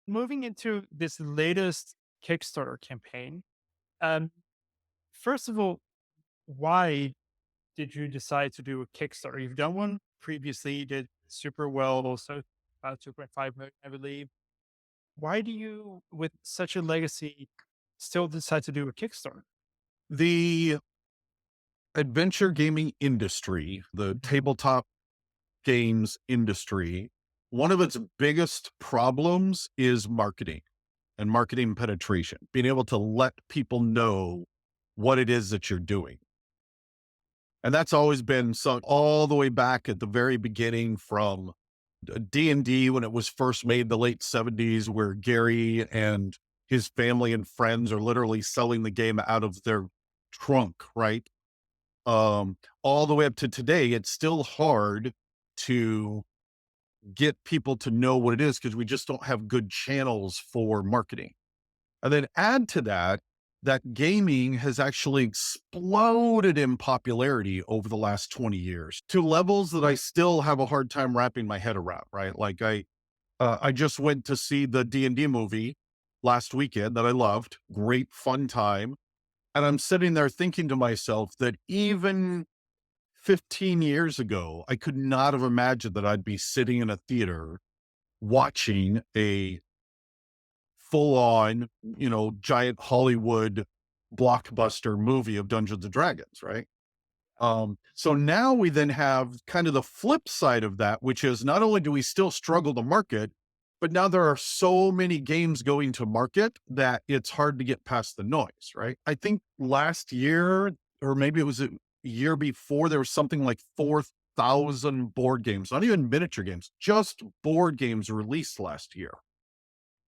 moving into this latest Kickstarter campaign, um, first of all, why did you decide to do a Kickstarter? You've done one previously, you did super well, also about 2.5 million, I believe. Why do you, with such a legacy, still decide to do a Kickstarter? The adventure gaming industry, the Mhm. tabletop games industry, one of its biggest problems is marketing and marketing penetration, being able to let people know what it is that you're doing. And that's always been so all the way back at the very beginning from D&D when it was first made in the late 70s, where Gary and his family and friends are literally selling the game out of their trunk, right? All the way up to today, it's still hard to get people to know what it is because we just don't have good channels for marketing. And then add to that, that gaming has actually exploded in popularity over the last 20 years to levels that I still have a hard time wrapping my head around, right? Like I just went to see the D&D movie last weekend that I loved. Great fun time. And I'm sitting there thinking to myself that even 15 years ago, I could not have imagined that I'd be sitting in a theater watching a full on, giant Hollywood blockbuster movie of Dungeons and Dragons, right? So now we then have kind of the flip side of that, which is not only do we still struggle to market, but now there are so many games going to market that it's hard to get past the noise, right? I think last year, or maybe it was a year before, there was something like 4,000 board games, not even miniature games, just board games released last year.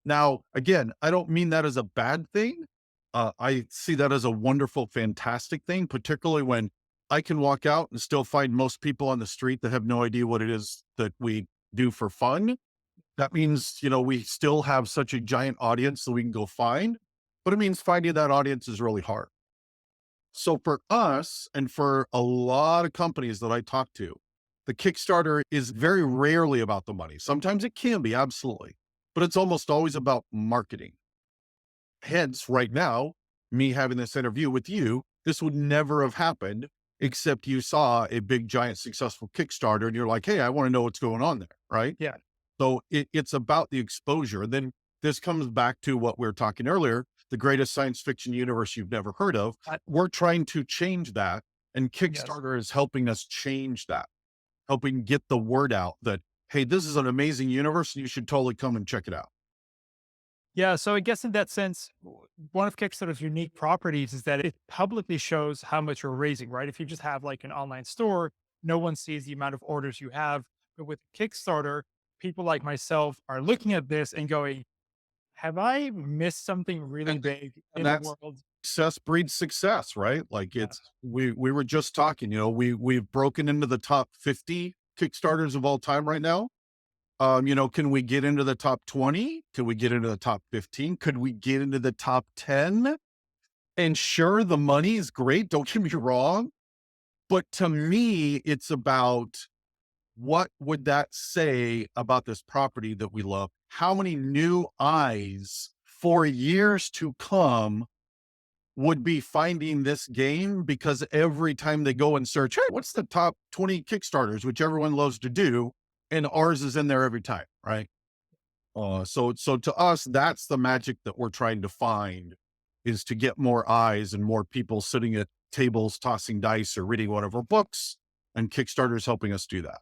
Now, again, I don't mean that as a bad thing. I see that as a wonderful, fantastic thing, particularly when I can walk out and still find most people on the street that have no idea what it is that we do for fun. That means, we still have such a giant audience that we can go find, but it means finding that audience is really hard. So for us and for a lot of companies that I talk to, the Kickstarter is very rarely about the money. Sometimes it can be, absolutely, but it's almost always about marketing. Hence, right now, me having this interview with you, this would never have happened except you saw a big, giant, successful Kickstarter and you're like, hey, I want to know what's going on there. Right. Yeah. So it's about the exposure. And then this comes back to what we were talking earlier, the greatest science fiction universe you've never heard of. I, We're trying to change that. And yes. Kickstarter is helping us change that, helping get the word out that, hey, this is an amazing universe and you should totally come and check it out. Yeah. So I guess in that sense, one of Kickstarter's unique properties is that it publicly shows how much you're raising, right? If you just have like an online store, no one sees the amount of orders you have. But with Kickstarter, people like myself are looking at this and going, have I missed something really And, big and in the that's world? success breeds success, right? Like Yeah. we were just talking, we've broken into the top 50 Kickstarters of all time right now. Can we get into the top 20? Can we get into the top 15? Could we get into the top 10? And sure, the money is great. Don't get me wrong. But to me, it's about what would that say about this property that we love? How many new eyes for years to come would be finding this game because every time they go and search, hey, what's the top 20 Kickstarters, which everyone loves to do, and ours is in there every time, right? So to us, that's the magic that we're trying to find is to get more eyes and more people sitting at tables, tossing dice or reading one of our books, and Kickstarter's helping us do that.